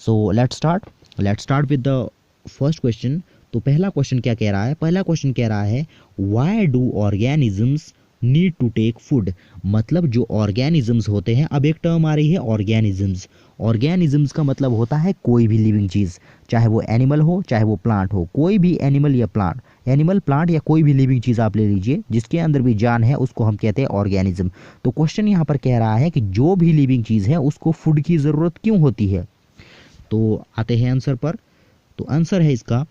So let's start with the first question. तो पहला question क्या कह रहा है? पहला क्वेश्चन कह रहा है why do organisms need to take food. मतलब जो ऑर्गेनिजम्स होते हैं, अब एक टर्म आ रही है ऑर्गेनिजम्स। ऑर्गेनिजम्स का मतलब होता है कोई भी लिविंग चीज़, चाहे वो एनिमल हो चाहे वो प्लांट हो। कोई भी एनिमल या प्लांट, एनिमल प्लांट या कोई भी लिविंग चीज़ आप ले लीजिए जिसके अंदर भी जान है, उसको हम कहते हैं ऑर्गेनिज्म। तो क्वेश्चन यहाँ पर कह रहा है कि जो भी लिविंग चीज़ है उसको फूड की ज़रूरत क्यों होती है। तो आते हैं आंसर पर। तो आंसर है इसका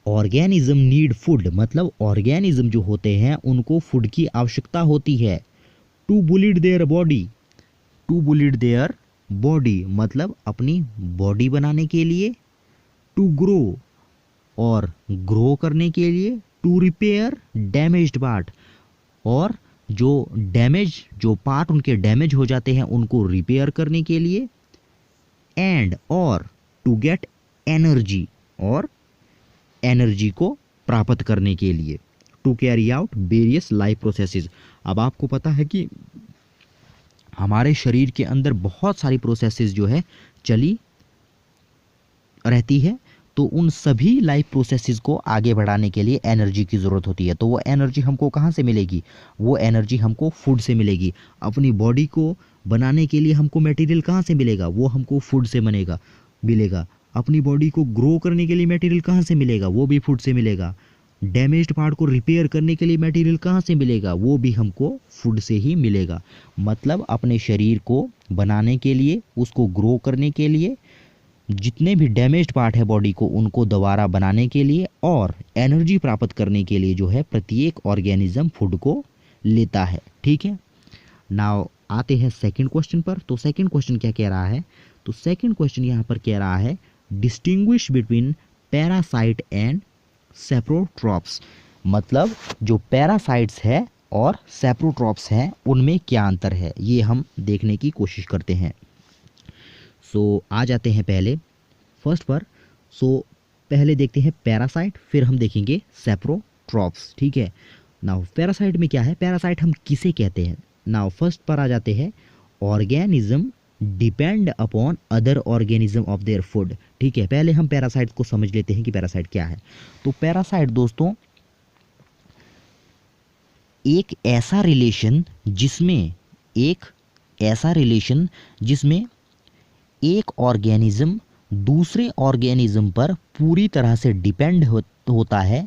ऑर्गेनिज्म नीड फूड। मतलब ऑर्गेनिज्म जो होते हैं उनको फूड की आवश्यकता होती है to build their body. To build their body मतलब अपनी बॉडी बनाने के लिए, टू ग्रो और ग्रो करने के लिए, टू रिपेयर डैमेज्ड पार्ट और जो पार्ट उनके डैमेज हो जाते हैं उनको रिपेयर करने के लिए, एंड और टू गेट एनर्जी और एनर्जी को प्राप्त करने के लिए, to carry out various life processes. अब आपको पता है कि हमारे शरीर के अंदर बहुत सारी प्रोसेसेस जो है चली रहती है, तो उन सभी लाइफ प्रोसेसेस को आगे बढ़ाने के लिए एनर्जी की ज़रूरत होती है। तो वो एनर्जी हमको कहाँ से मिलेगी? वो एनर्जी हमको फूड से मिलेगी। अपनी बॉडी को बनाने के लिए हमको मटेरियल कहाँ से मिलेगा? वो हमको फूड से मिलेगा। अपनी बॉडी को ग्रो करने के लिए मटेरियल कहाँ से मिलेगा? वो भी फूड से मिलेगा। डैमेज्ड पार्ट को रिपेयर करने के लिए मटेरियल कहाँ से मिलेगा? वो भी हमको फूड से ही मिलेगा। मतलब अपने शरीर को बनाने के लिए, उसको ग्रो करने के लिए, जितने भी डैमेज्ड पार्ट है बॉडी को उनको दोबारा बनाने के लिए और एनर्जी प्राप्त करने के लिए जो है प्रत्येक ऑर्गेनिज्म फूड को लेता है। ठीक है, नाउ आते हैं सेकंड क्वेश्चन पर। तो सेकंड क्वेश्चन क्या कह रहा है? तो सेकंड क्वेश्चन यहाँ पर कह रहा है distinguish between parasite and saprotrophs. मतलब जो पैरासाइट्स है और सेप्रोट्रॉप्स हैं उनमें क्या अंतर है, ये हम देखने की कोशिश करते हैं। सो आ जाते हैं पहले फर्स्ट पर। सो पहले देखते हैं पैरासाइट, फिर हम देखेंगे सेप्रोट्रॉप्स। ठीक है, नाउ पैरासाइट में क्या है? पैरासाइट हम किसे कहते हैं? नाउ फर्स्ट पर आ जाते हैं organism depend upon other organism of their food. ठीक है, पहले हम पैरासाइट को समझ लेते हैं कि पैरासाइट क्या है। तो पैरासाइट दोस्तों एक ऐसा रिलेशन जिसमें एक ऑर्गेनिज्म दूसरे ऑर्गेनिज्म पर पूरी तरह से डिपेंड होता है।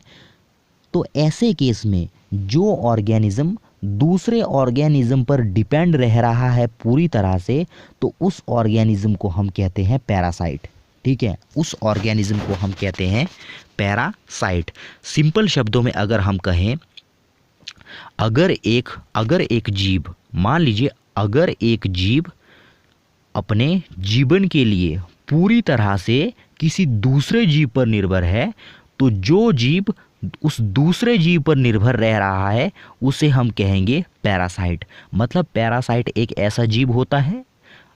तो ऐसे केस में जो ऑर्गेनिज्म दूसरे ऑर्गेनिज्म पर डिपेंड रह रहा है पूरी तरह से, तो उस ऑर्गेनिज्म को हम कहते हैं पैरासाइट। ठीक है, उस ऑर्गेनिज्म को हम कहते हैं पैरासाइट। सिंपल शब्दों में अगर हम कहें, अगर एक जीव, मान लीजिए अगर एक जीव अपने जीवन के लिए पूरी तरह से किसी दूसरे जीव पर निर्भर है, तो जो जीव उस दूसरे जीव पर निर्भर रह रहा है उसे हम कहेंगे पैरासाइट। मतलब पैरासाइट एक ऐसा जीव होता है,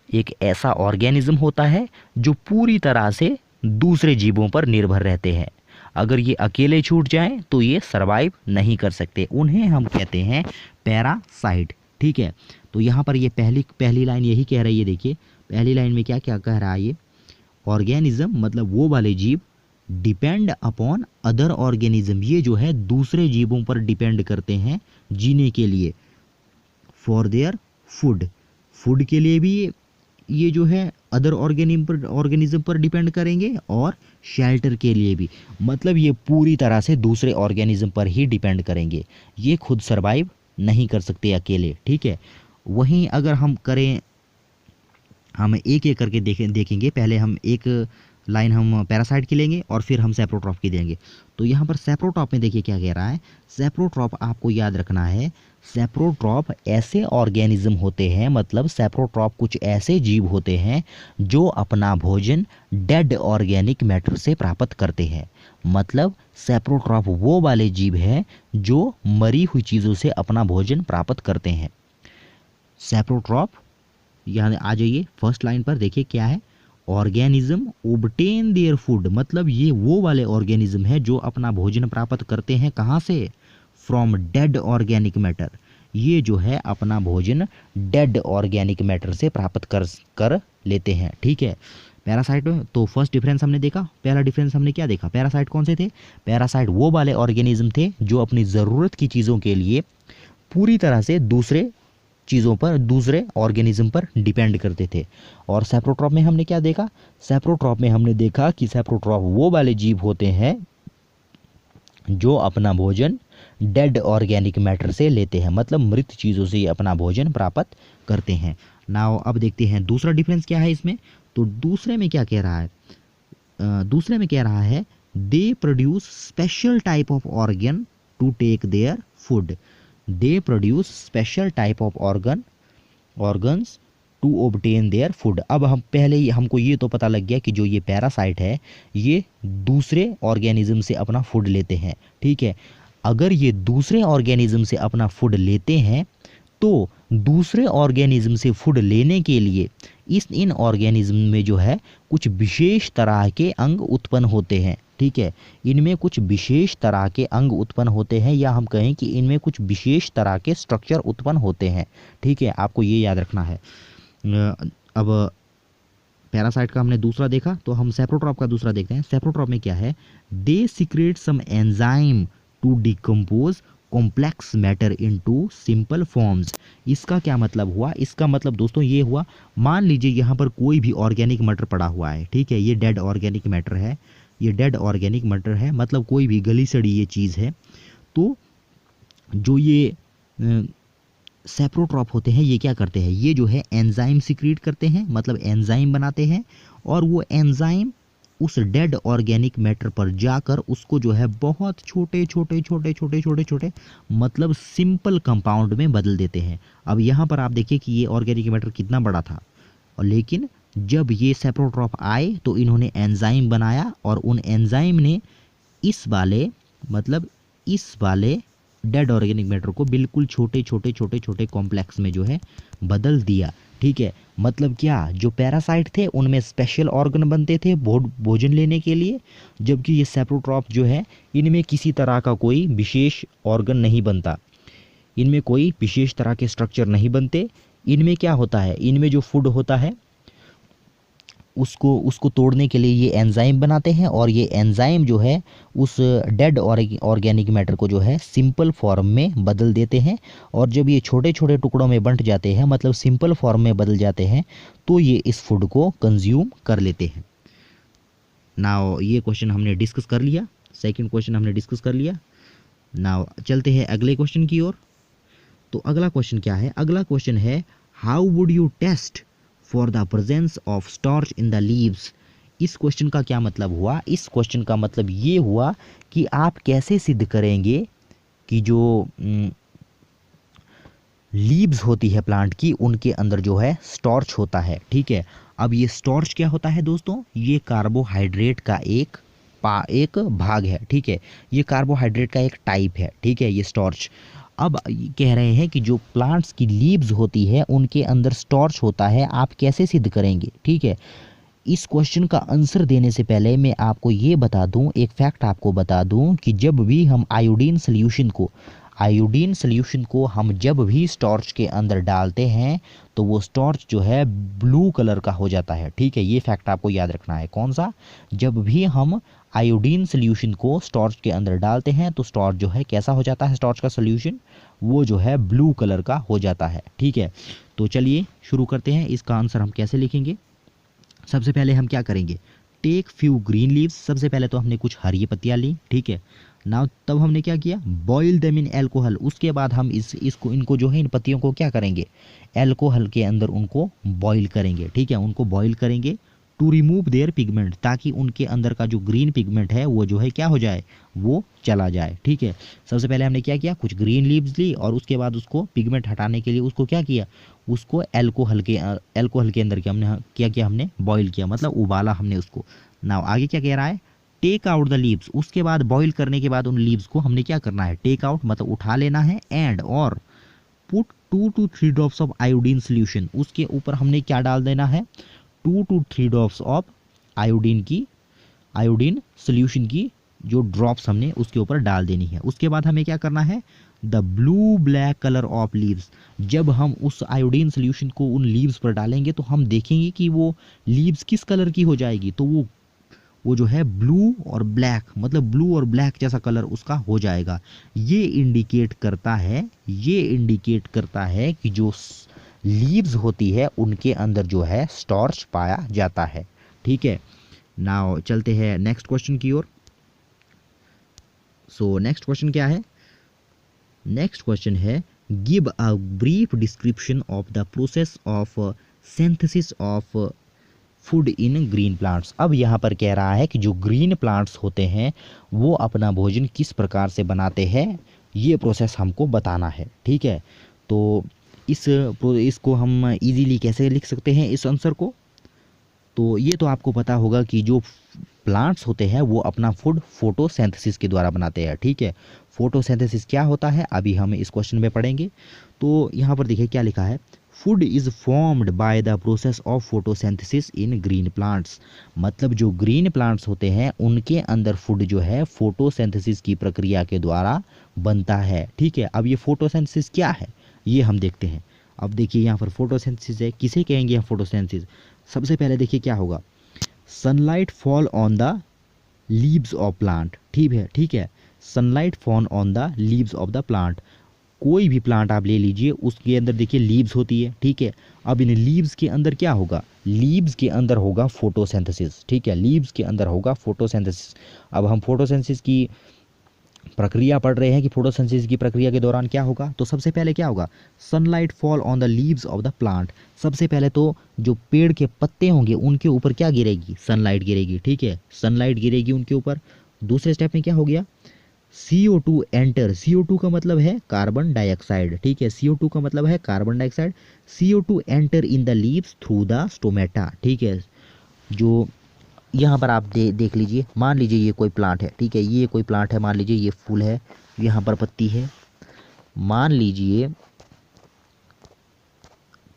एक ऐसा ऑर्गेनिज्म होता है जो पूरी तरह से दूसरे जीवों पर निर्भर रहते हैं। अगर ये अकेले छूट जाएं तो ये सरवाइव नहीं कर सकते, उन्हें हम कहते हैं पैरासाइट। ठीक है, तो यहाँ पर ये पहली लाइन यही कह रही है। देखिए पहली लाइन में क्या क्या कह रहा है? ये ऑर्गेनिज्म मतलब वो वाले जीव डिपेंड अपॉन अदर ऑर्गेनिज्म, ये जो है दूसरे जीवों पर डिपेंड करते हैं जीने के लिए, फॉर देयर फूड के लिए भी ये जो है अदर ऑर्गेनिज्म पर डिपेंड करेंगे और शेल्टर के लिए भी। मतलब ये पूरी तरह से दूसरे ऑर्गेनिज्म पर ही डिपेंड करेंगे, ये खुद सरवाइव नहीं कर सकते अकेले। ठीक है, वहीं अगर हम करें, हम एक एक करके देखेंगे। पहले हम एक लाइन हम पैरासाइट की लेंगे और फिर हम सेप्रोट्रॉप की देंगे। तो यहाँ पर सेप्रोट्रॉप में देखिए क्या कह रहा है। सेप्रोट्रॉप आपको याद रखना है, सेप्रोट्रॉप ऐसे ऑर्गेनिज्म होते हैं, मतलब सेप्रोट्रॉप कुछ ऐसे जीव होते हैं जो अपना भोजन डेड ऑर्गेनिक मैटर से प्राप्त करते हैं। मतलब सेप्रोट्रॉप वो वाले जीव हैं जो मरी हुई चीज़ों से अपना भोजन प्राप्त करते हैं। सेप्रोट्रॉप, यहाँ आ जाइए फर्स्ट लाइन पर, देखिए क्या है, ऑर्गेनिज्म ओब्टेन देयर फूड। मतलब ये वो वाले ऑर्गेनिज्म है जो अपना भोजन प्राप्त करते हैं कहाँ से? फ्रॉम डेड ऑर्गेनिक मैटर, ये जो है अपना भोजन डेड ऑर्गेनिक मैटर से प्राप्त कर लेते हैं। ठीक है, पैरासाइट तो फर्स्ट डिफरेंस हमने देखा। पहला डिफरेंस हमने क्या देखा, पैरासाइट कौन से थे, पैरासाइट वो वाले ऑर्गेनिज्म थे जो अपनी ज़रूरत की चीज़ों के लिए पूरी तरह से दूसरे चीज़ों पर, दूसरे ऑर्गेनिज्म पर डिपेंड करते थे। और सेप्रोट्रॉप में हमने क्या देखा, सेप्रोट्रॉप में हमने देखा कि सेप्रोट्रॉप वो वाले जीव होते हैं जो अपना भोजन डेड ऑर्गेनिक मैटर से लेते हैं, मतलब मृत चीज़ों से अपना भोजन प्राप्त करते हैं। नाउ अब देखते हैं दूसरा डिफरेंस क्या है इसमें। तो दूसरे में क्या कह रहा है, दूसरे में कह रहा है they produce special type of organ to take their food. They produce special type of organs to obtain their food. अब हम पहले ही हमको ये तो पता लग गया कि जो ये पैरासाइट है ये दूसरे ऑर्गेनिज्म से अपना फूड लेते हैं। ठीक है, अगर ये दूसरे ऑर्गेनिज्म से अपना फूड लेते हैं तो दूसरे ऑर्गेनिज्म से फूड लेने के लिए इन ऑर्गेनिज्म में जो है कुछ विशेष तरह के अंग उत्पन्न होते हैं। ठीक है, इनमें कुछ विशेष तरह के अंग उत्पन्न होते हैं, या हम कहें कि इनमें कुछ विशेष तरह के स्ट्रक्चर उत्पन्न होते हैं। ठीक है, आपको ये याद रखना है। अब पैरासाइट का हमने दूसरा देखा, तो हम सेप्रोट्रॉप का दूसरा देखते हैं। सेप्रोट्रॉप में क्या है, they secrete some enzyme to decompose complex matter into simple forms. इसका क्या मतलब हुआ, इसका मतलब दोस्तों ये हुआ, मान लीजिए यहाँ पर कोई भी ऑर्गेनिक मैटर पड़ा हुआ है। ठीक है, ये डेड ऑर्गेनिक मैटर है, ये डेड ऑर्गेनिक मैटर है, मतलब कोई भी गली सड़ी ये चीज़ है। तो जो ये सेप्रोट्रॉप होते हैं ये क्या करते हैं, ये जो है एंजाइम सीक्रेट करते हैं, मतलब एंजाइम बनाते हैं, और वो एंजाइम उस डेड ऑर्गेनिक मैटर पर जाकर उसको जो है बहुत छोटे छोटे छोटे छोटे छोटे छोटे मतलब सिंपल कंपाउंड में बदल देते हैं। अब यहाँ पर आप देखिए कि ये ऑर्गेनिक मैटर कितना बड़ा था, और लेकिन जब ये सेप्रोट्रॉप आए तो इन्होंने एंजाइम बनाया, और उन एंजाइम ने इस वाले डेड ऑर्गेनिक मैटर को बिल्कुल छोटे छोटे छोटे छोटे कॉम्प्लेक्स में जो है बदल दिया। ठीक है, मतलब क्या, जो पैरासाइट थे उनमें स्पेशल ऑर्गन बनते थे भोजन लेने के लिए, जबकि ये सेप्रोट्रॉप जो है इनमें किसी तरह का कोई विशेष ऑर्गन नहीं बनता, इनमें कोई विशेष तरह के स्ट्रक्चर नहीं बनते। इनमें क्या होता है, इनमें जो फूड होता है उसको तोड़ने के लिए ये एंजाइम बनाते हैं, और ये एंजाइम जो है उस डेड ऑर्गेनिक मैटर को जो है सिंपल फॉर्म में बदल देते हैं, और जब ये छोटे छोटे टुकड़ों में बंट जाते हैं, मतलब सिंपल फॉर्म में बदल जाते हैं, तो ये इस फूड को कंज्यूम कर लेते हैं। नाउ ये क्वेश्चन हमने डिस्कस कर लिया, सेकंड क्वेश्चन हमने डिस्कस कर लिया। नाउ चलते हैं अगले क्वेश्चन की ओर। तो अगला क्वेश्चन क्या है, अगला क्वेश्चन है how would you test for the presence of starch in the leaves. इस क्वेश्चन का क्या मतलब हुआ, इस क्वेश्चन का मतलब ये हुआ कि आप कैसे सिद्ध करेंगे कि जो लीव्स होती है प्लांट की उनके अंदर जो है स्टार्च होता है। ठीक है, अब ये स्टार्च क्या होता है दोस्तों, ये कार्बोहाइड्रेट का एक भाग है। ठीक है, ये कार्बोहाइड्रेट का एक टाइप है। ठीक है, ये स्टार्च। अब कह रहे हैं कि जो प्लांट्स की लीव्स होती है उनके अंदर स्टार्च होता है, आप कैसे सिद्ध करेंगे। ठीक है, इस क्वेश्चन का आंसर देने से पहले मैं आपको ये बता दूं, एक फैक्ट आपको बता दूं कि जब भी हम आयोडीन सोल्यूशन को हम जब भी स्टार्च के अंदर डालते हैं तो वो स्टार्च जो है ब्लू कलर का हो जाता है। ठीक है, ये फैक्ट आपको याद रखना है। कौन सा, जब भी हम आयोडीन सोल्यूशन को स्टार्च के अंदर डालते हैं तो स्टार्च जो है कैसा हो जाता है, स्टार्च का सोल्यूशन वो जो है ब्लू कलर का हो जाता है। ठीक है, तो चलिए शुरू करते हैं। इसका आंसर हम कैसे लिखेंगे, सबसे पहले हम क्या करेंगे, टेक फ्यू ग्रीन लीव्स। सबसे पहले तो हमने कुछ हरी पत्तियां ली। ठीक है, नाउ तब हमने क्या किया, बॉयल देम इन एल्कोहल। उसके बाद हम इनको जो है इन पत्तियों को क्या करेंगे, एल्कोहल के अंदर उनको बॉईल करेंगे। ठीक है, उनको बॉईल करेंगे टू रिमूव देयर पिगमेंट, ताकि उनके अंदर का जो ग्रीन पिगमेंट है वो जो है क्या हो जाए, वो चला जाए। ठीक है, सबसे पहले हमने क्या किया, कुछ ग्रीन लीव्स ली, और उसके बाद उसको पिगमेंट हटाने के लिए उसको क्या किया, उसको एल्कोहल के अंदर क्या किया हमने बॉईल किया, मतलब उबाला हमने उसको। नाउ आगे क्या कह रहा है, टेक आउट द लीव्स। उसके बाद बॉईल करने के बाद उन लीव्स को हमने क्या करना है, टेक आउट मतलब उठा लेना है, एंड और put 2 to 3 drops of iodine solution. उसके ऊपर हमने क्या डाल देना है, 2 to 3 drops of iodine solution की जो ड्रॉप्स हमने उसके ऊपर डाल देनी है। उसके बाद हमें क्या करना है, the blue black colour of leaves, जब हम उस आयोडीन सोल्यूशन को उन लीव्स पर डालेंगे तो हम देखेंगे कि वो लीव्स किस कलर की हो जाएगी, तो वो जो है ब्लू और ब्लैक, मतलब ब्लू और ब्लैक जैसा कलर उसका हो जाएगा। ये इंडिकेट करता है कि जो लीव्स होती है उनके अंदर जो है स्टार्च पाया जाता है। ठीक है, नाउ चलते हैं नेक्स्ट क्वेश्चन की ओर। सो नेक्स्ट क्वेश्चन क्या है? नेक्स्ट क्वेश्चन है give a brief description of the process of synthesis of food in green plants. अब यहाँ पर कह रहा है कि जो ग्रीन प्लांट्स होते हैं वो अपना भोजन किस प्रकार से बनाते हैं, ये प्रोसेस हमको बताना है। ठीक है, तो इसको हम इजीली कैसे लिख सकते हैं इस आंसर को? तो ये तो आपको पता होगा कि जो प्लांट्स होते हैं वो अपना फूड फोटोसिंथेसिस के द्वारा बनाते हैं। ठीक है, फोटोसिंथेसिस क्या होता है अभी हम इस क्वेश्चन में पढ़ेंगे। तो यहाँ पर देखिए क्या लिखा है, food is formed by the process of photosynthesis in green plants. मतलब जो ग्रीन प्लांट्स होते हैं उनके अंदर फूड जो है फोटोसिंथेसिस की प्रक्रिया के द्वारा बनता है। ठीक है, अब ये फोटोसिंथेसिस क्या है ये हम देखते हैं। अब देखिए यहाँ पर फोटोसिंथेसिस है, किसे कहेंगे हम फोटोसिंथेसिस? सबसे पहले देखिए क्या होगा, sunlight fall on the leaves of plant. ठीक है, sunlight fall on the leaves of the plant. कोई भी प्लांट आप ले लीजिए, उसके अंदर देखिए लीव्स होती है। ठीक है, अब इन लीव्स के अंदर क्या होगा, लीव्स के अंदर होगा फोटोसिंथेसिस। ठीक है, लीव्स के अंदर होगा फोटोसिंथेसिस। अब हम फोटोसिंथेसिस की प्रक्रिया पढ़ रहे हैं कि फोटोसिंथेसिस की प्रक्रिया के दौरान क्या होगा। तो सबसे पहले क्या होगा, sunlight fall on the leaves of the plant. सबसे पहले तो जो पेड़ के पत्ते होंगे उनके ऊपर क्या गिरेगी, सनलाइट गिरेगी। ठीक है, सनलाइट गिरेगी उनके ऊपर। दूसरे स्टेप में क्या हो गया, CO2 एंटर। CO2 का मतलब है कार्बन डाइऑक्साइड। ठीक है, CO2 का मतलब है carbon dioxide. CO2 enter in the leaves through the stomata. ठीक है, जो यहाँ पर आप देख लीजिए, मान लीजिए ये कोई प्लांट है। ठीक है, ये कोई प्लांट है, मान लीजिए ये फूल है, यहाँ पर पत्ती है। मान लीजिए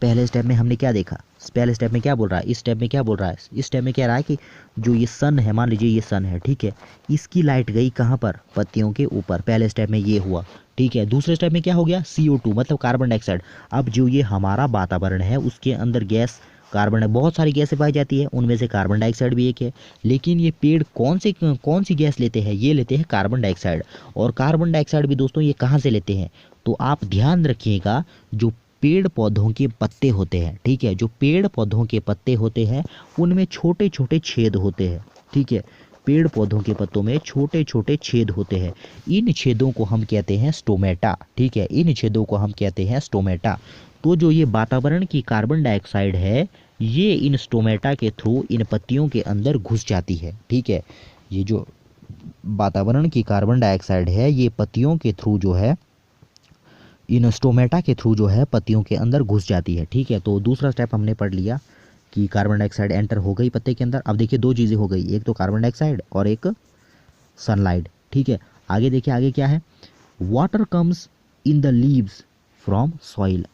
पहले स्टेप में हमने क्या देखा, पहले स्टेप में क्या बोल रहा है, इस स्टेप में क्या बोल रहा है, इस स्टेप में कह रहा है कि जो ये सन है, मान लीजिए ये सन है। ठीक है, इसकी लाइट गई कहाँ पर, पत्तियों के ऊपर। पहले स्टेप में ये हुआ। ठीक है, दूसरे स्टेप में क्या हो गया, CO2 मतलब कार्बन डाइऑक्साइड। अब जो ये हमारा वातावरण है उसके अंदर गैस कार्बन, बहुत सारी गैसें पाई जाती है, उनमें से कार्बन डाइऑक्साइड भी एक है। लेकिन ये पेड़ कौन सी गैस लेते हैं, ये लेते हैं कार्बन डाइऑक्साइड। और कार्बन डाइऑक्साइड भी दोस्तों ये कहाँ से लेते हैं, तो आप ध्यान रखिएगा, जो पेड़ पौधों के पत्ते होते हैं। ठीक है, जो पेड़ पौधों के पत्ते होते हैं उनमें छोटे छोटे छेद होते हैं। ठीक है, पेड़ पौधों के पत्तों में छोटे छोटे छेद होते हैं, इन छेदों को हम कहते हैं स्टोमेटा। ठीक है, इन छेदों को हम कहते हैं स्टोमेटा। तो जो ये वातावरण की कार्बन डाइऑक्साइड है ये इन स्टोमेटा के थ्रू इन पत्तियों के अंदर घुस जाती है। ठीक है, ये जो वातावरण की कार्बन डाइऑक्साइड है ये पत्तियों के थ्रू जो है, इन स्टोमेटा के थ्रू जो है पत्तियों के अंदर घुस जाती है। ठीक है, तो दूसरा स्टेप हमने पढ़ लिया कि कार्बन डाइऑक्साइड एंटर हो गई पत्ते के अंदर। अब देखिए दो चीज़ें हो गई, एक तो कार्बन डाइऑक्साइड और एक सनलाइट। ठीक है, आगे देखिए आगे क्या है, water comes in the leaves from soil.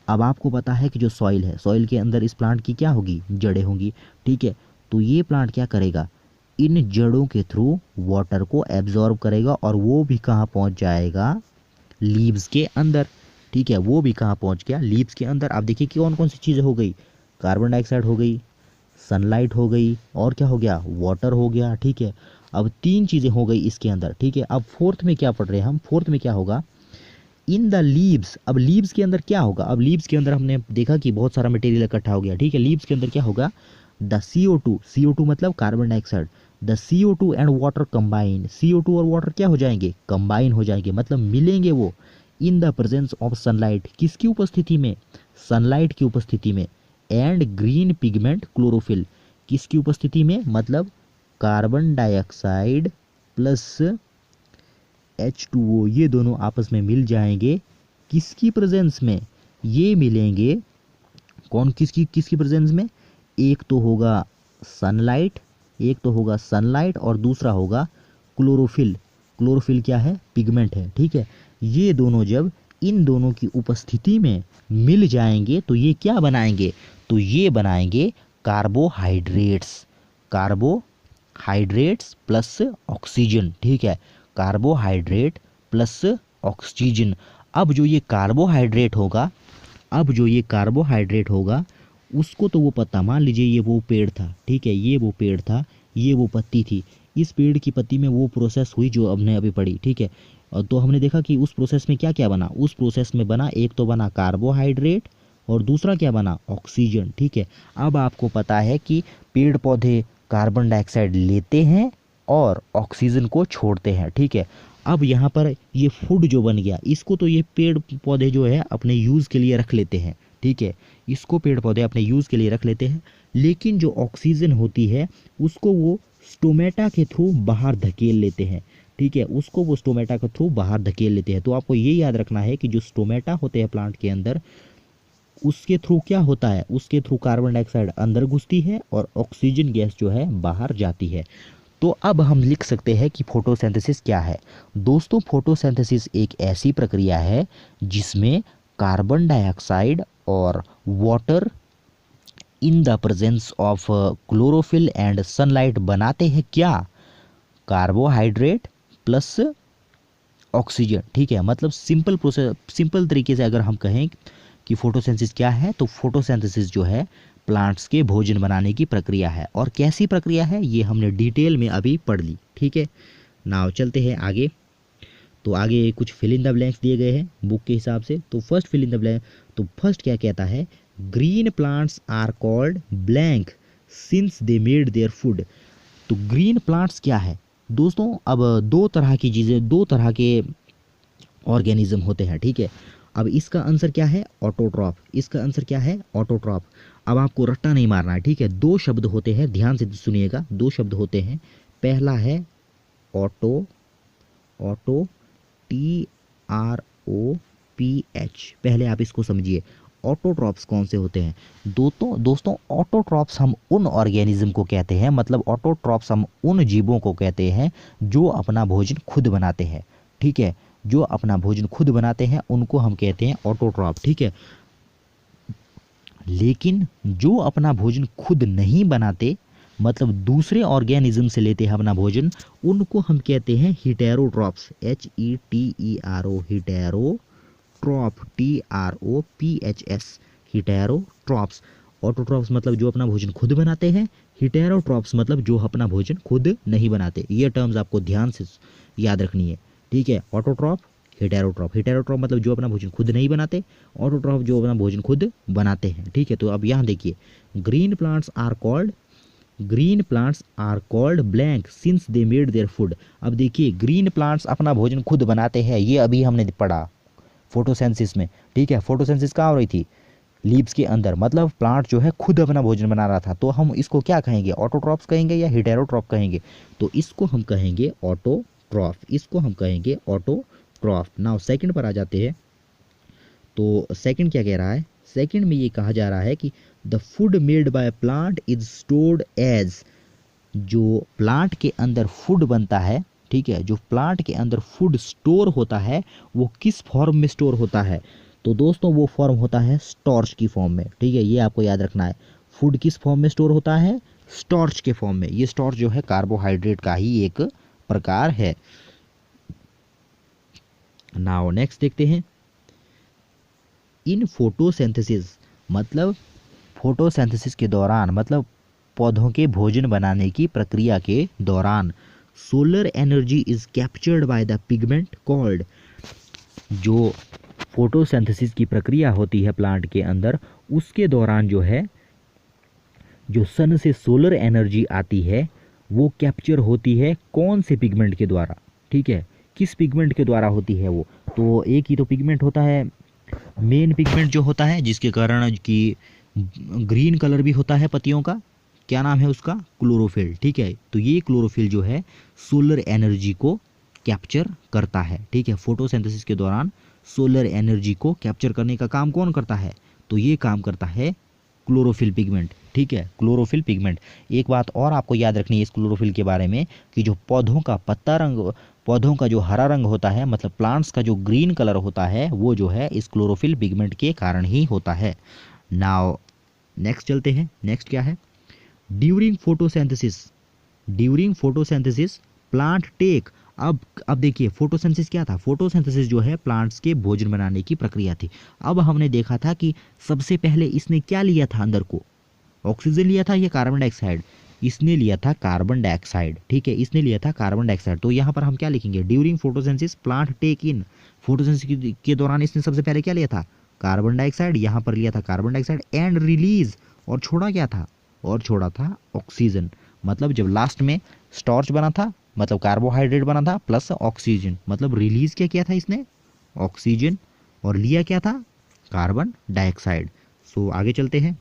अब आपको पता है कि जो सॉइल है, सॉइल के अंदर इस प्लांट की क्या होगी, जड़ें होंगी। ठीक है, तो ये प्लांट क्या करेगा, इन जड़ों के थ्रू वाटर को एब्जॉर्ब करेगा और वो भी कहाँ पहुँच जाएगा, लीव्स के अंदर। ठीक है, वो भी कहाँ पहुँच गया, लीव्स के अंदर। आप देखिए कौन कौन सी चीज़ें हो गई, कार्बन डाइऑक्साइड हो गई, सनलाइट हो गई, और क्या हो गया, वाटर हो गया। ठीक है, अब तीन चीज़ें हो गई इसके अंदर। ठीक है, अब फोर्थ में क्या पढ़ रहे हैं हम, फोर्थ में क्या होगा, इन द लीव्स। अब लीव्स के अंदर क्या होगा, अब लीव्स के अंदर हमने देखा कि बहुत सारा मटेरियल इकट्ठा हो गया। ठीक है, लीव्स के अंदर क्या होगा, द CO2 मतलब carbon dioxide, the CO2 and water combine. CO2 और वाटर क्या हो जाएंगे, कंबाइन हो जाएंगे, मतलब मिलेंगे वो in the presence of sunlight. किसकी उपस्थिति में, सनलाइट की उपस्थिति में। एंड ग्रीन पिगमेंट क्लोरोफिल, किसकी उपस्थिति में, मतलब कार्बन डाइऑक्साइड प्लस H2O, ये दोनों आपस में मिल जाएंगे। किसकी प्रेजेंस में, ये मिलेंगे कौन, किसकी प्रेजेंस में, एक तो होगा सनलाइट और दूसरा होगा क्लोरोफिल। क्लोरोफिल क्या है, पिगमेंट है। ठीक है, ये दोनों जब इन दोनों की उपस्थिति में मिल जाएंगे तो ये क्या बनाएंगे, तो ये बनाएंगे कार्बोहाइड्रेट्स प्लस ऑक्सीजन। ठीक है, कार्बोहाइड्रेट प्लस ऑक्सीजन। अब जो ये कार्बोहाइड्रेट होगा उसको तो वो पत्ता, मान लीजिए ये वो पेड़ था, ठीक है, ये वो पेड़ था, ये वो पत्ती थी, इस पेड़ की पत्ती में वो प्रोसेस हुई जो हमने अभी पढ़ी, ठीक है। तो हमने देखा कि उस प्रोसेस में क्या क्या बना, उस प्रोसेस में बना, एक तो बना कार्बोहाइड्रेट और दूसरा क्या बना, ऑक्सीजन, ठीक है। अब आपको पता है कि पेड़ पौधे कार्बन डाइऑक्साइड लेते हैं और ऑक्सीजन को छोड़ते हैं, ठीक है। अब यहाँ पर ये फूड जो बन गया, इसको तो ये पेड़ पौधे जो है अपने यूज़ के लिए रख लेते हैं, ठीक है, इसको पेड़ पौधे अपने यूज़ के लिए रख लेते हैं, लेकिन जो ऑक्सीजन होती है उसको वो स्टोमेटा के थ्रू बाहर धकेल लेते हैं, ठीक है, उसको वो स्टोमेटा के थ्रू बाहर धकेल लेते हैं। तो आपको ये याद रखना है कि जो स्टोमेटा होते हैं प्लांट के अंदर, उसके थ्रू क्या होता है, उसके थ्रू कार्बन डाइऑक्साइड अंदर घुसती है और ऑक्सीजन गैस जो है बाहर जाती है। तो अब हम लिख सकते हैं कि फोटोसिंथेसिस क्या है। दोस्तों, फोटोसिंथेसिस एक ऐसी प्रक्रिया है जिसमें कार्बन डाइऑक्साइड और water in the presence of chlorophyll and sunlight बनाते हैं क्या, कार्बोहाइड्रेट प्लस ऑक्सीजन, ठीक है। मतलब सिंपल प्रोसेस, सिंपल तरीके से अगर हम कहें कि फोटोसिंथेसिस क्या है, तो फोटोसिंथेसिस जो है प्लांट्स के भोजन बनाने की प्रक्रिया है। और कैसी प्रक्रिया है ये हमने डिटेल में अभी पढ़ ली, ठीक है। नाउ चलते हैं आगे। तो आगे कुछ फिल इन द ब्लैंक्स दिए गए हैं बुक के हिसाब से। तो first fill in the blank, तो फर्स्ट क्या कहता है, green plants are called blank since they made their food. तो ग्रीन प्लांट्स क्या है दोस्तों, अब दो तरह की चीज़ें, दो तरह के ऑर्गेनिज्म होते हैं, ठीक है। अब इसका आंसर क्या है, ऑटोट्रॉफ, इसका आंसर क्या है, ऑटोट्रॉफ। अब आपको रट्टा नहीं मारना है, ठीक है। दो शब्द होते हैं, ध्यान से सुनिएगा, दो शब्द होते हैं। पहला है ऑटो, ऑटो TROPH, पहले आप इसको समझिए। ऑटोट्रॉप्स कौन से होते हैं दोस्तों, ऑटोट्रॉप्स हम उन ऑर्गेनिज्म को कहते हैं, मतलब ऑटोट्रॉप्स हम उन जीवों को कहते हैं जो अपना भोजन खुद बनाते हैं, ठीक है, जो अपना भोजन खुद बनाते हैं उनको हम कहते हैं ऑटोट्रॉप, ठीक है। लेकिन जो अपना भोजन खुद नहीं बनाते, मतलब दूसरे ऑर्गेनिज्म से लेते हैं अपना भोजन, उनको हम कहते हैं हिटेरोट्रॉप्स, HETERO, हिटेरोट्रॉप, TROPHS, हिटेरोट्रॉप्स। ऑटोट्रॉप्स मतलब जो अपना भोजन खुद बनाते हैं, हिटेरोट्रॉप्स मतलब जो अपना भोजन खुद नहीं बनाते। ये टर्म्स आपको ध्यान से याद रखनी है, ठीक है। ऑटोट्रॉप, हिटेरोट्रॉप, हिटेरोट्रॉप मतलब जो अपना भोजन खुद नहीं बनाते, ऑटोट्रॉप जो अपना भोजन खुद बनाते हैं, ठीक है। तो अब यहाँ देखिए, green plants are called blank since they made their food. अब देखिए, ग्रीन प्लांट्स अपना भोजन खुद बनाते हैं, ये अभी हमने पढ़ा फोटोसिंथेसिस में, ठीक है। फोटोसिंथेसिस कहाँ हो रही थी, लीव्स के अंदर, मतलब प्लांट जो है खुद अपना भोजन बना रहा था। तो हम इसको क्या कहेंगे, ऑटोट्रॉप्स कहेंगे या हिटेरोट्रॉप कहेंगे, तो इसको हम कहेंगे ऑटोट्रॉफ, इसको हम कहेंगे ऑटोट्रॉफ। नाउ सेकंड पर आ जाते हैं। तो सेकंड क्या कह रहा है, सेकंड में ये कहा जा रहा है कि the food made by plant is stored as, जो प्लांट के अंदर फूड बनता है, ठीक है, जो प्लांट के अंदर फूड स्टोर होता है वो किस फॉर्म में स्टोर होता है, तो दोस्तों वो फॉर्म होता है स्टार्च की फॉर्म में, ठीक है। ये आपको याद रखना है, फूड किस फॉर्म में स्टोर होता है, स्टार्च के फॉर्म में। ये स्टार्च जो है कार्बोहाइड्रेट का ही एक प्रकार है। नाउ नेक्स्ट देखते हैं, इन फोटोसिंथेसिस, मतलब फोटोसिंथेसिस के दौरान, मतलब पौधों के भोजन बनाने की प्रक्रिया के दौरान, solar energy is captured by the pigment called, जो फोटोसिंथेसिस की प्रक्रिया होती है प्लांट के अंदर, उसके दौरान जो है, जो सन से सोलर एनर्जी आती है वो कैप्चर होती है कौन से पिगमेंट के द्वारा, ठीक है, किस पिगमेंट के द्वारा होती है वो। तो एक ही तो पिगमेंट होता है, मेन पिगमेंट जो होता है जिसके कारण कि ग्रीन कलर भी होता है पत्तियों का, क्या नाम है उसका, क्लोरोफिल, ठीक है। तो ये क्लोरोफिल जो है सोलर एनर्जी को कैप्चर करता है, ठीक है। फोटोसिंथेसिस के दौरान सोलर एनर्जी को कैप्चर करने का काम कौन करता है, तो ये काम करता है क्लोरोफिल पिगमेंट, ठीक है, क्लोरोफिल पिगमेंट। एक बात और आपको याद रखनी है इस क्लोरोफिल के बारे में कि जो पौधों का पत्ता रंग, पौधों का जो हरा रंग होता है, मतलब प्लांट्स का जो ग्रीन कलर होता है, वो जो है इस क्लोरोफिल पिगमेंट के कारण ही होता है। नाउ नेक्स्ट चलते हैं, नेक्स्ट क्या है, during photosynthesis, during photosynthesis plant take अब देखिए फोटोसिंथेसिस क्या था। फोटोसिंथेसिस जो है प्लांट्स के भोजन बनाने की प्रक्रिया थी। अब हमने देखा था कि सबसे पहले इसने क्या लिया था अंदर को, ऑक्सीजन लिया था या कार्बन डाइऑक्साइड? इसने लिया था कार्बन डाइऑक्साइड, ठीक है, इसने लिया था कार्बन डाइऑक्साइड। तो यहाँ पर हम क्या लिखेंगे, ड्यूरिंग फोटोसिंथेसिस प्लांट टेक इन, फोटोसिंथेसिस के दौरान इसने सबसे पहले क्या लिया था, कार्बन डाइऑक्साइड, यहाँ पर लिया था कार्बन डाइऑक्साइड एंड रिलीज, और छोड़ा क्या था, और छोड़ा था ऑक्सीजन। मतलब जब लास्ट में स्टार्च बना था, मतलब कार्बोहाइड्रेट बना था प्लस ऑक्सीजन, मतलब रिलीज क्या किया था इसने, ऑक्सीजन, और लिया क्या था, कार्बन डाइऑक्साइड। सो आगे चलते हैं।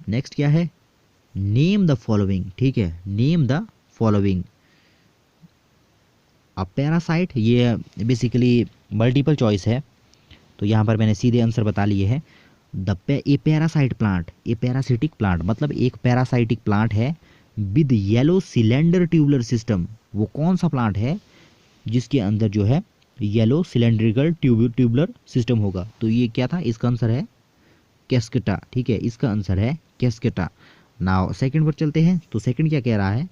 नेक्स्ट क्या है, नेम द फॉलोइंग, ठीक है, नेम द फॉलोइंग। अब पैरासाइट ये बेसिकली मल्टीपल चॉइस है, तो यहाँ पर मैंने सीधे आंसर बता लिए हैं। ए पैरासाइट प्लांट, ए पैरासिटिक प्लांट, मतलब एक पैरासाइटिक प्लांट है with yellow cylinder tubular system. वो कौन सा प्लांट है जिसके अंदर जो है येलो सिलेंड्रिकल ट्यूबुलर सिस्टम होगा? तो ये क्या था, इसका आंसर है कैस्केटा, ठीक है, इसका आंसर है कैस्केटा। नाउ सेकंड पर चलते हैं। तो सेकंड क्या कह रहा है,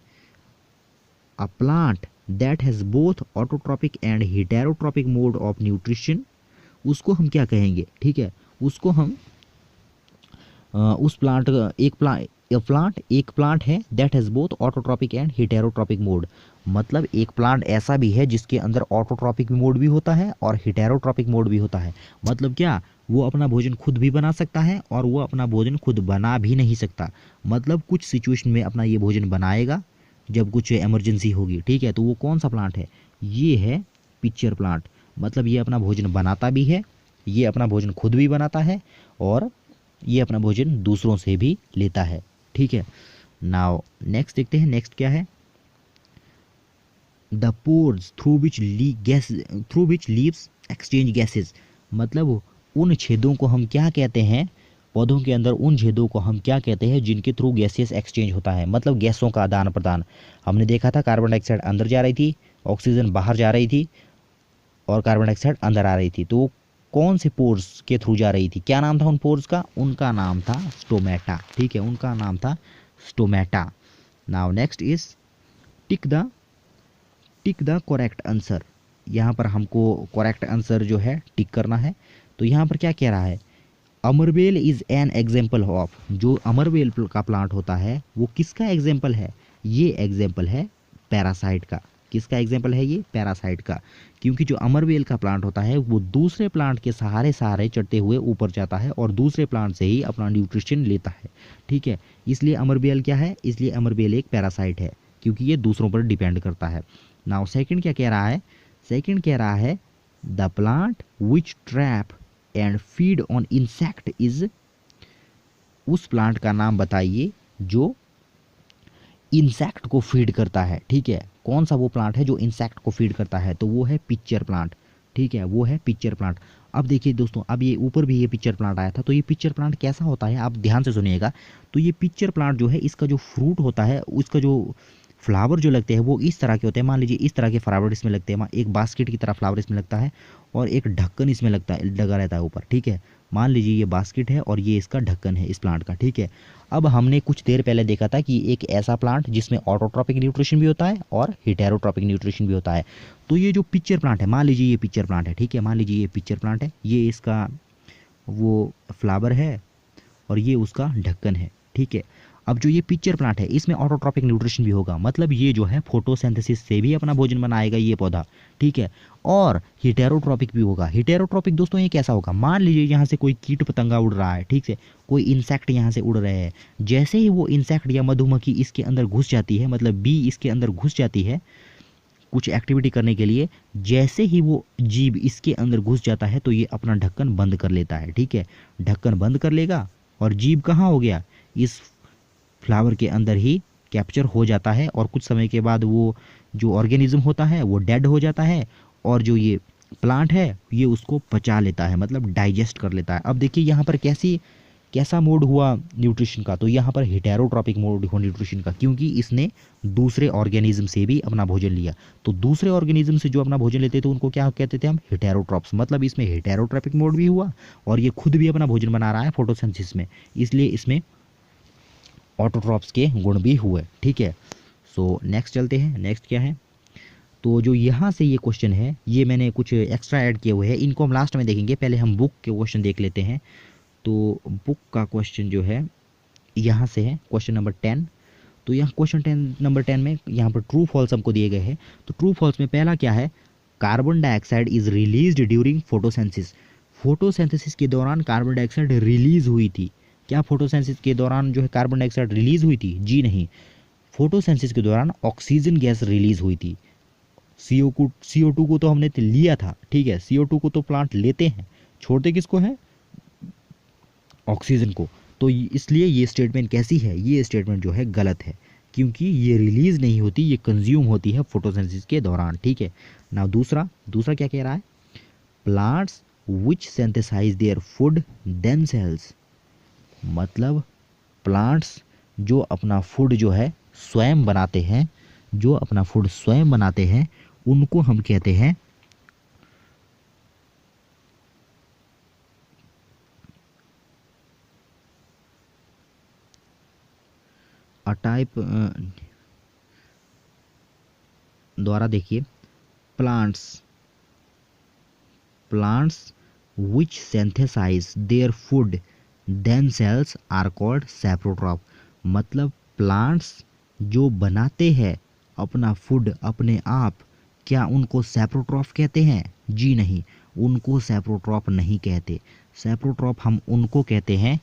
a plant that has both autotrophic and heterotrophic mode of nutrition, उसको हम क्या कहेंगे, ठीक है, उसको हम उस प्लांट एक प्लांट है that has both autotrophic and heterotrophic mode, मतलब एक प्लांट ऐसा भी है जिसके अंदर ऑटोट्रॉपिक मोड भी होता है और हेटेरोट्रॉपिक मोड भी होता है। मतलब क्या, वो अपना भोजन खुद भी बना सकता है और वो अपना भोजन खुद बना भी नहीं सकता। मतलब कुछ सिचुएशन में अपना ये भोजन बनाएगा जब कुछ इमरजेंसी होगी, ठीक है। तो वो कौन सा प्लांट है, ये है पिक्चर प्लांट। मतलब ये अपना भोजन बनाता भी है, ये अपना भोजन खुद भी बनाता है और ये अपना भोजन दूसरों से भी लेता है, ठीक है। नाउ नेक्स्ट देखते हैं, नेक्स्ट क्या है, the pores through which leaves exchange gases, मतलब उन छेदों को हम क्या कहते हैं, पौधों के अंदर उन छेदों को हम क्या कहते हैं जिनके थ्रू गैसेस एक्सचेंज होता है, मतलब गैसों का आदान प्रदान। हमने देखा था कार्बन डाइऑक्साइड अंदर जा रही थी, ऑक्सीजन बाहर जा रही थी और कार्बन डाइऑक्साइड अंदर आ रही थी। तो कौन से पोर्स के थ्रू जा रही थी, क्या नाम था उन पोर्स का, उनका नाम था स्टोमेटा, ठीक है, उनका नाम था stomata. Now next is tick the correct answer. यहाँ पर हमको करेक्ट आंसर जो है टिक करना है। तो यहाँ पर क्या कह रहा है, अमरवेल इज एन एग्जाम्पल ऑफ, जो अमरवेल का प्लांट होता है वो किसका एग्जाम्पल है, ये एग्जाम्पल है पैरासाइट का। किसका एग्जाम्पल है ये, पैरासाइट का। क्योंकि जो अमरवेल का प्लांट होता है वो दूसरे प्लांट के सहारे सहारे चढ़ते हुए ऊपर जाता है और दूसरे प्लांट से ही अपना न्यूट्रिशन लेता है, ठीक है। इसलिए अमरवेल क्या है, इसलिए अमरवेल एक पैरासाइट है क्योंकि ये दूसरों पर डिपेंड करता है। नाउ सेकंड क्या कह रहा है, सेकंड कह रहा है the plant which trap and feed on insect is, उस प्लांट का नाम बताइए जो इंसेक्ट को फीड करता है, ठीक है। कौन सा वो प्लांट है जो इंसेक्ट को फीड करता है, तो वो है पिक्चर प्लांट, ठीक है, वो है पिक्चर प्लांट। अब देखिए दोस्तों, अब ये ऊपर भी ये पिक्चर प्लांट आया था, तो ये पिक्चर प्लांट कैसा होता है आप ध्यान से सुनिएगा। तो ये पिक्चर प्लांट जो है इसका जो फ्रूट होता है, उसका जो फ्लावर जो लगते हैं वो इस तरह के होते हैं। मान लीजिए इस तरह के फ्लावर इसमें लगते हैं, एक बास्केट की तरह फ्लावर इसमें लगता है और एक ढक्कन इसमें लगता है, लगा रहता है ऊपर, ठीक है। मान लीजिए ये बास्केट है और ये इसका ढक्कन है इस प्लांट का, ठीक है। अब हमने कुछ देर पहले देखा था कि एक ऐसा प्लांट जिसमें ऑटोट्रॉपिक न्यूट्रिशन भी होता है और हेटेरोट्रॉपिक न्यूट्रिशन भी होता है। तो ये जो पिक्चर प्लांट है, मान लीजिए ये पिक्चर प्लांट है, ठीक है, मान लीजिए ये पिक्चर प्लांट है, ये इसका वो फ्लावर है और ये उसका ढक्कन है, ठीक है। अब जो ये पिक्चर प्लांट है इसमें ऑटोट्रॉपिक न्यूट्रिशन भी होगा, मतलब ये जो है फोटोसिंथेसिस से भी अपना भोजन बनाएगा ये पौधा, ठीक है। और हेटेरोट्रॉपिक भी होगा। हेटेरोट्रॉपिक दोस्तों ये कैसा होगा, मान लीजिए यहाँ से कोई कीट पतंगा उड़ रहा है, ठीक है, कोई इंसेक्ट यहाँ से उड़ रहे हैं, जैसे ही वो इंसेक्ट या मधुमक्खी इसके अंदर घुस जाती है, मतलब बी इसके अंदर घुस जाती है कुछ एक्टिविटी करने के लिए, जैसे ही वो जीव इसके अंदर घुस जाता है तो ये अपना ढक्कन बंद कर लेता है, ठीक है। ढक्कन बंद कर लेगा और जीव कहाँ हो गया, इस फ्लावर के अंदर ही कैप्चर हो जाता है और कुछ समय के बाद वो जो ऑर्गेनिज्म होता है वो डेड हो जाता है और जो ये प्लांट है ये उसको पचा लेता है, मतलब डाइजेस्ट कर लेता है। अब देखिए यहाँ पर कैसा मोड हुआ न्यूट्रिशन का, तो यहाँ पर हेटेरोट्रॉपिक मोड हुआ न्यूट्रिशन का, क्योंकि इसने दूसरे ऑर्गेनिज्म से भी अपना भोजन लिया। तो दूसरे ऑर्गेनिज्म से जो अपना भोजन लेते थे उनको क्या कहते थे हम, हेटेरोट्रॉप्स। मतलब इसमें हेटेरोट्रॉपिक मोड भी हुआ और ये खुद भी अपना भोजन बना रहा है फोटोसिंथेसिस में, इसलिए इसमें ऑटोट्रॉप्स के गुण भी हुए, ठीक है। सो नेक्स्ट चलते हैं, नेक्स्ट क्या है, तो जो यहाँ से ये क्वेश्चन है, ये मैंने कुछ एक्स्ट्रा ऐड किए हुए हैं, इनको हम लास्ट में देखेंगे, पहले हम बुक के क्वेश्चन देख लेते हैं। तो बुक का क्वेश्चन जो है यहाँ से है क्वेश्चन नंबर 10। तो यहाँ क्वेश्चन नंबर 10 में यहाँ पर ट्रू फॉल्स हमको दिए गए हैं। तो ट्रू फॉल्स में पहला क्या है, carbon dioxide is released during photosynthesis. Photosynthesis के दौरान कार्बन डाइऑक्साइड रिलीज हुई थी। क्या फोटोसिंथेसिस के दौरान जो है कार्बन डाइऑक्साइड रिलीज हुई थी? जी नहीं, फोटोसिंथेसिस के दौरान ऑक्सीजन गैस रिलीज हुई थी। CO2 को तो हमने लिया था, ठीक है, CO2 को तो प्लांट लेते हैं, छोड़ते किसको है? ऑक्सीजन को। तो इसलिए ये स्टेटमेंट कैसी है? ये स्टेटमेंट जो है गलत है, क्योंकि ये रिलीज नहीं होती, ये कंज्यूम होती है फोटोसिंथेसिस के दौरान, ठीक है ना। दूसरा क्या कह रहा है, plants which synthesise their food themselves. मतलब प्लांट्स जो अपना फूड जो है स्वयं बनाते हैं, जो अपना फूड स्वयं बनाते हैं, उनको हम कहते हैं अ टाइप, द्वारा देखिए, plants which synthesize their food themselves are called saprotroph। मतलब प्लांट्स जो बनाते हैं अपना फूड अपने आप, क्या उनको सैप्रोट्रॉफ कहते हैं? जी नहीं, उनको सैप्रोट्रॉफ नहीं कहते। सैप्रोट्रॉफ हम उनको कहते हैं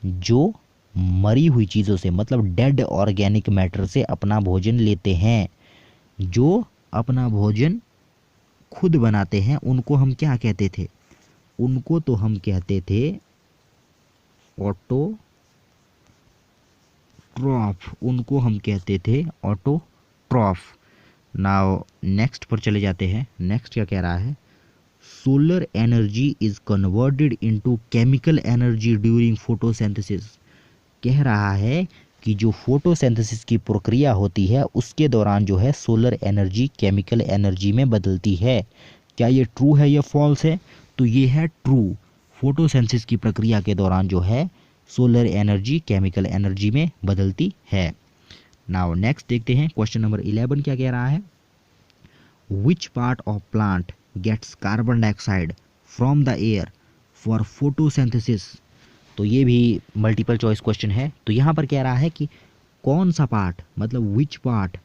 जो मरी हुई चीज़ों से, मतलब डेड ऑर्गेनिक मैटर से अपना भोजन लेते हैं, जो अपना भोजन खुद बनाते हैं, उनको हम क्या कहते थे? उनको तो हम कहते थे ऑटोट्रॉफ, उनको हम कहते थे ऑटोट्रॉफ। नाउ नेक्स्ट पर चले जाते हैं। नेक्स्ट क्या कह रहा है, solar energy is converted into chemical energy during photosynthesis. कह रहा है कि जो फोटोसिंथेसिस की प्रक्रिया होती है उसके दौरान जो है सोलर एनर्जी केमिकल एनर्जी में बदलती है। क्या ये ट्रू है या फॉल्स है? तो ये है ट्रू। फोटोसिंथेसिस की प्रक्रिया के दौरान जो है सोलर एनर्जी केमिकल एनर्जी में बदलती है। नाउ नेक्स्ट देखते हैं क्वेश्चन नंबर 11 क्या कह रहा है, which part of plant gets carbon dioxide from the air for photosynthesis. तो ये भी मल्टीपल चॉइस क्वेश्चन है। तो यहाँ पर कह रहा है कि कौन सा पार्ट, मतलब which part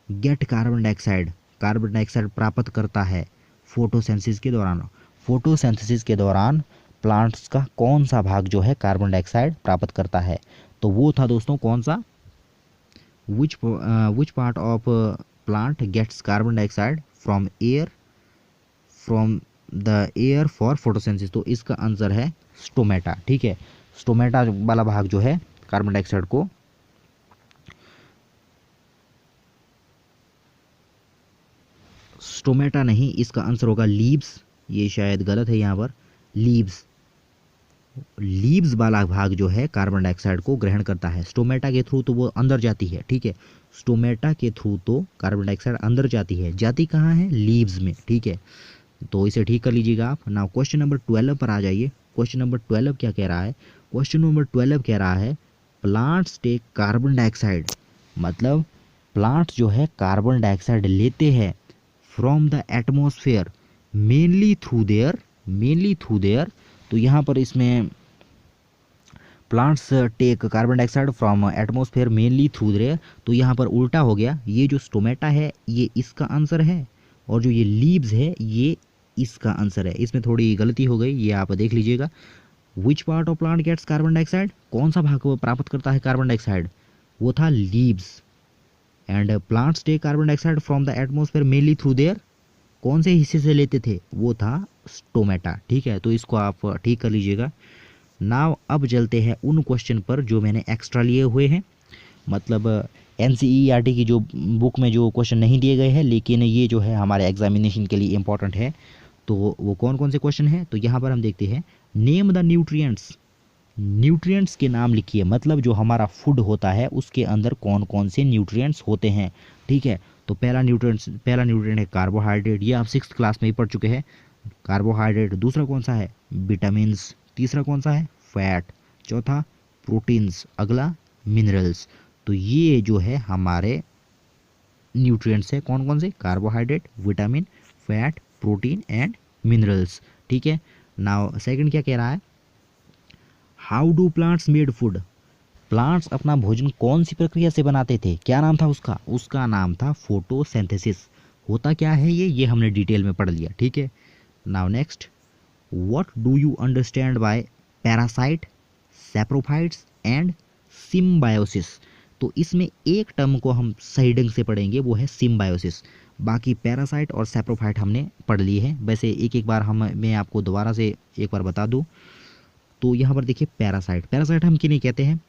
get carbon dioxide प्राप्त करता है फोटोसिंथेसिस के दौरान। फोटोसिंथेसिस के दौरान प्लांट्स का कौन सा भाग जो है कार्बन डाइऑक्साइड प्राप्त करता है? तो वो था दोस्तों कौन सा, which part of plant gets carbon dioxide from the air for photosynthesis. तो इसका आंसर है स्टोमेटा, ठीक है। स्टोमेटा वाला भाग जो है कार्बन डाइऑक्साइड को, स्टोमेटा नहीं, इसका आंसर होगा लीव्स। ये शायद गलत है यहाँ पर, लीव्स वाला भाग जो है कार्बन डाइऑक्साइड को ग्रहण करता है। स्टोमेटा के थ्रू तो वो अंदर जाती है, ठीक है, स्टोमेटा के थ्रू तो कार्बन डाइऑक्साइड अंदर जाती है, जाती कहाँ है? लीव्स में, ठीक है। तो इसे ठीक कर लीजिएगा आप। नाउ क्वेश्चन नंबर 12 पर आ जाइए। क्वेश्चन नंबर 12 क्या कह रहा है, क्वेश्चन नंबर 12 कह रहा है प्लांट्स टेक कार्बन डाइऑक्साइड। मतलब प्लांट्स जो है कार्बन डाइऑक्साइड लेते हैं from the atmosphere mainly through their. तो यहाँ पर इसमें plants take carbon dioxide from atmosphere mainly through their, तो यहाँ पर उल्टा हो गया। ये जो स्टोमेटा है ये इसका आंसर है, और जो ये लीव्स है ये इसका आंसर है। इसमें थोड़ी गलती हो गई, ये आप देख लीजिएगा। Which part of plant gets carbon dioxide, कौन सा भाग को प्राप्त करता है कार्बन डाइऑक्साइड? वो था leaves. And plants take carbon dioxide from the atmosphere mainly through their, कौन से हिस्से से लेते थे? वो था स्टोमेटा, ठीक है। तो इसको आप ठीक कर लीजिएगा। नाउ अब चलते हैं उन क्वेश्चन पर जो मैंने एक्स्ट्रा लिए हुए हैं, मतलब NCERT की जो बुक में जो क्वेश्चन नहीं दिए गए हैं, लेकिन ये जो है हमारे एग्जामिनेशन के लिए इम्पॉर्टेंट है। तो वो कौन कौन से क्वेश्चन हैं? तो यहाँ पर हम देखते हैं, नेम द न्यूट्रिएंट्स के नाम लिखिए। मतलब जो हमारा फूड होता है उसके अंदर कौन कौन से न्यूट्रिएंट्स होते हैं, ठीक है। तो पहला न्यूट्रिएंट है कार्बोहाइड्रेट, ये आप 6th क्लास में ही पढ़ चुके हैं, कार्बोहाइड्रेट। दूसरा कौन सा है? विटामिन्स। तीसरा कौन सा है? फैट। चौथा प्रोटीन्स। अगला मिनरल्स। तो ये जो है हमारे न्यूट्रिएंट्स है। कौन कौन से? Carbohydrate, vitamin, fat, protein and minerals. ठीक है। नाउ सेकंड क्या कह रहा है? How do plants made food? Plants अपना भोजन कौन सी प्रक्रिया से बनाते थे? क्या नाम था उसका? उसका नाम था फोटोसिंथेसिस। होता क्या है ये हमने डिटेल में पढ़ लिया। ठीक है। Now next, what do you understand by parasite, saprophytes and symbiosis? तो इसमें एक टर्म को हम सही ढंग से पढ़ेंगे, वो है सिम्बायोसिस। बाकी पैरासाइट और सैप्रोफाइट हमने पढ़ लिए हैं। वैसे एक एक बार मैं आपको दोबारा से एक बार बता दूं तो यहाँ पर देखिए पैरासाइट, पैरासाइट हम किन्हें कहते हैं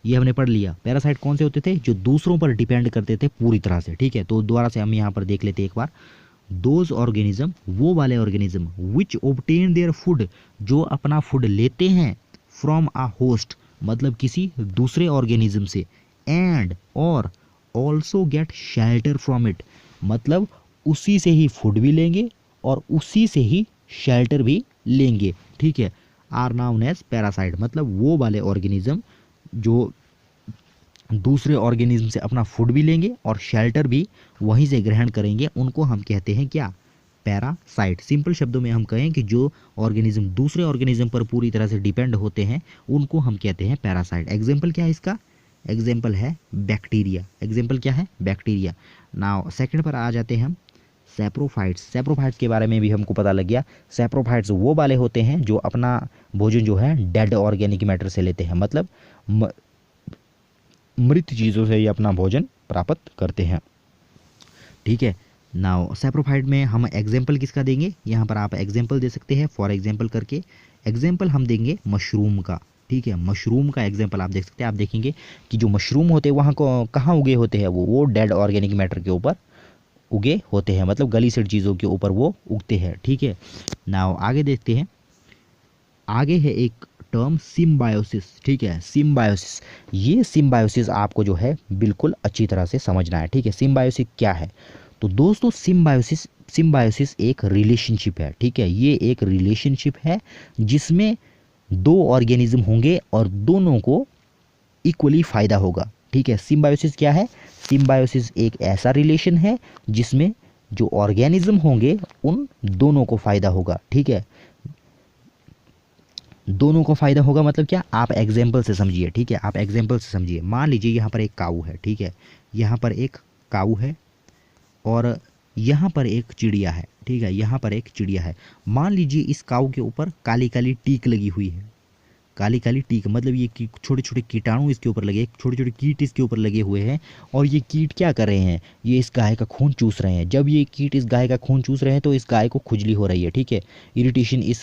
ये हमने पढ़ लिया। पैरासाइट कौन से होते थे? जो दूसरों पर डिपेंड करते थे पूरी तरह से। ठीक है। तो दोबारा से हम यहाँ पर देख लेते हैं एक बार। दोज ऑर्गेनिज्म, वो वाले organism, which obtain their food, जो अपना फूड लेते हैं फ्रॉम अ होस्ट, मतलब किसी दूसरे ऑर्गेनिज्म से, एंड और also get shelter from it, मतलब उसी से ही फूड भी लेंगे और उसी से ही शेल्टर भी लेंगे। ठीक है। आर नाउन एज पैरासाइट, मतलब वो वाले ऑर्गेनिज्म जो दूसरे ऑर्गेनिज्म से अपना फूड भी लेंगे और शेल्टर भी वहीं से ग्रहण करेंगे, उनको हम कहते हैं क्या? पैरासाइट। सिंपल शब्दों में हम कहें कि जो ऑर्गेनिज्म दूसरे ऑर्गेनिज्म पर पूरी तरह से डिपेंड होते हैं उनको हम कहते हैं पैरासाइट। एग्जाम्पल क्या है इसका? एग्जाम्पल है बैक्टीरिया। एग्जाम्पल क्या है? बैक्टीरिया। नाउ सेकंड पर आ जाते हैं हम, सैप्रोफाइट्स। सैप्रोफाइट्स के बारे में भी हमको पता लग गया। सैप्रोफाइट्स वो वाले होते हैं जो अपना भोजन जो है डेड ऑर्गेनिक मैटर से लेते हैं, मतलब मृत चीज़ों से ये अपना भोजन प्राप्त करते हैं। ठीक है। नाउ सैप्रोफाइट में हम एग्जाम्पल किसका देंगे? यहाँ पर आप एग्जाम्पल दे सकते हैं फॉर एग्जाम्पल करके। एग्जाम्पल हम देंगे मशरूम का। ठीक है। मशरूम का एग्जाम्पल आप देख सकते हैं। आप देखेंगे कि जो मशरूम होते हैं वहाँ को कहाँ उगे होते हैं? वो डेड ऑर्गेनिक मैटर के ऊपर उगे होते हैं, मतलब गली सड़ चीज़ों के ऊपर वो उगते हैं। ठीक है। नाउ आगे देखते हैं। आगे है एक टर्म सिम्बायोसिस। ठीक है। सिम्बायोसिस, ये सिम्बायोसिस आपको जो है बिल्कुल अच्छी तरह से समझना है। ठीक है। सिम्बायोसिस क्या है? तो दोस्तों सिम्बायोसिस, सिम्बायोसिस एक रिलेशनशिप है। ठीक है। ये एक रिलेशनशिप है जिसमें दो ऑर्गेनिज्म होंगे और दोनों को इक्वली फ़ायदा होगा। ठीक है। सिम्बायोसिस क्या है? सिम्बायोसिस एक ऐसा रिलेशन है जिसमें जो ऑर्गेनिज्म होंगे उन दोनों को फ़ायदा होगा। ठीक है। दोनों को फ़ायदा होगा मतलब क्या? आप एग्जाम्पल से समझिए। ठीक है। आप एग्जाम्पल से समझिए। मान लीजिए यहाँ पर एक काऊ है। ठीक है। यहाँ पर एक काऊ है और यहाँ पर एक चिड़िया है। ठीक है। यहाँ पर एक चिड़िया है। मान लीजिए इस काऊ के ऊपर काली काली टीक लगी हुई है। काली काली टीक मतलब ये छोटे छोटे कीटाणु इसके ऊपर लगे, छोटे छोटे कीट इसके ऊपर लगे हुए हैं। और ये कीट क्या कर रहे हैं? ये इस गाय का खून चूस रहे हैं। जब ये कीट इस गाय का खून चूस रहे हैं तो इस गाय को खुजली हो रही है। ठीक है। इरिटेशन इस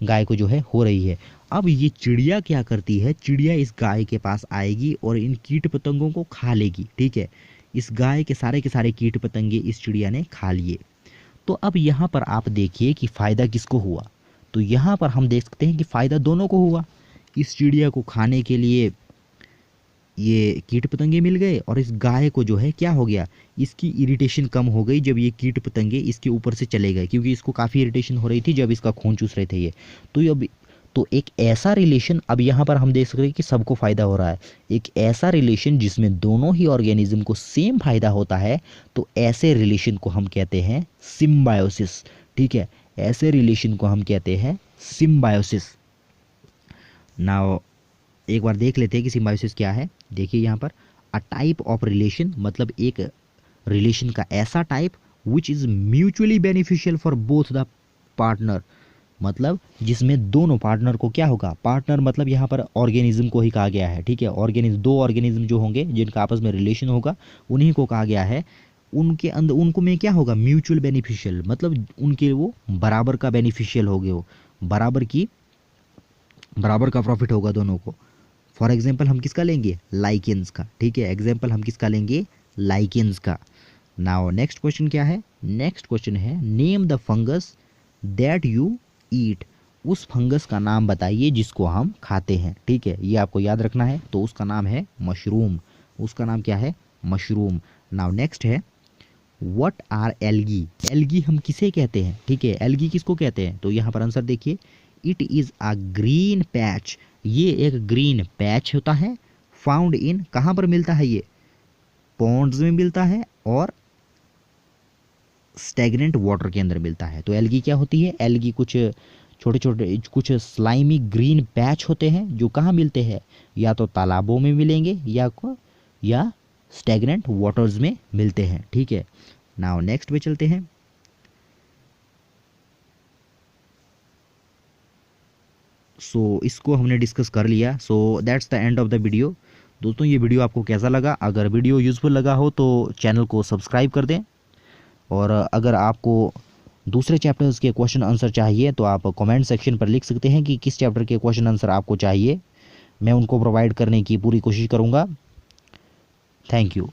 गाय को जो है हो रही है। अब ये चिड़िया क्या करती है? चिड़िया इस गाय के पास आएगी और इन कीट पतंगों को खा लेगी। ठीक है। इस गाय के सारे कीट पतंगे इस चिड़िया ने खा लिए। तो अब यहाँ पर आप देखिए कि फ़ायदा किसको हुआ? तो यहाँ पर हम देख सकते हैं कि फ़ायदा दोनों को हुआ। इस चिड़िया को खाने के लिए ये कीट पतंगे मिल गए और इस गाय को जो है क्या हो गया? इसकी इरिटेशन कम हो गई जब ये कीट पतंगे इसके ऊपर से चले गए, क्योंकि इसको काफ़ी इरिटेशन हो रही थी जब इसका खून चूस रहे थे ये। तो अब तो एक ऐसा रिलेशन, अब यहाँ पर हम देख सकते हैं कि सबको फ़ायदा हो रहा है। एक ऐसा रिलेशन जिसमें दोनों ही ऑर्गेनिज्म को सेम फ़ायदा होता है, तो ऐसे रिलेशन को हम कहते हैं सिम्बायोसिस। ठीक है। ऐसे रिलेशन को हम कहते हैं सिम्बायोसिस। नाउ एक बार देख लेते हैं कि सिम्बायोसिस क्या है। देखिए यहाँ पर, अ टाइप ऑफ रिलेशन, मतलब एक रिलेशन का ऐसा type which is mutually beneficial for both the partner, मतलब जिसमें दोनों पार्टनर को क्या होगा? पार्टनर मतलब यहाँ पर ऑर्गेनिज्म को ही कहा गया है। ठीक है। ऑर्गेनिज्म, दो ऑर्गेनिज्म जो होंगे जिनका आपस में रिलेशन होगा उन्हीं को कहा गया है। उनके अंदर उनको में क्या होगा? म्यूचुअल बेनिफिशियल, मतलब उनके वो बराबर का बेनिफिशियल होंगे, वो बराबर का प्रॉफिट होगा दोनों को। फॉर एग्जाम्पल हम किसका लेंगे? लाइकेंस का। ठीक है। एग्जाम्पल हम किसका लेंगे? लाइकेंस का। नाउ नेक्स्ट क्वेश्चन क्या है? नेक्स्ट क्वेश्चन है, name the fungus that you eat. उस फंगस का नाम बताइए जिसको हम खाते हैं। ठीक है। ये आपको याद रखना है। तो उसका नाम है मशरूम। उसका नाम क्या है? मशरूम। नाउ नेक्स्ट है, व्हाट आर एल्गी। एल्गी हम किसे कहते हैं? ठीक है। एल्गी किसको कहते हैं? तो यहाँ पर आंसर देखिए, it is a green patch. ये एक ग्रीन पैच होता है। फाउंड इन, कहाँ पर मिलता है ये? पॉन्ड्स में मिलता है और स्टैग्नेंट वाटर के अंदर मिलता है। तो एल्गी क्या होती है? एल्गी कुछ छोटे छोटे कुछ स्लाइमी ग्रीन पैच होते हैं जो कहाँ मिलते हैं? या तो तालाबों में मिलेंगे या स्टैग्नेंट वाटर्स में मिलते हैं। ठीक है, नाउ नेक्स्ट पे चलते हैं। सो इसको हमने डिस्कस कर लिया। So that's the end of the video. दोस्तों ये वीडियो आपको कैसा लगा? अगर वीडियो यूज़फुल लगा हो तो चैनल को सब्सक्राइब कर दें, और अगर आपको दूसरे चैप्टर्स के क्वेश्चन आंसर चाहिए तो आप कमेंट सेक्शन पर लिख सकते हैं कि किस चैप्टर के क्वेश्चन आंसर आपको चाहिए। मैं उनको प्रोवाइड करने की पूरी कोशिश करूँगा। Thank you.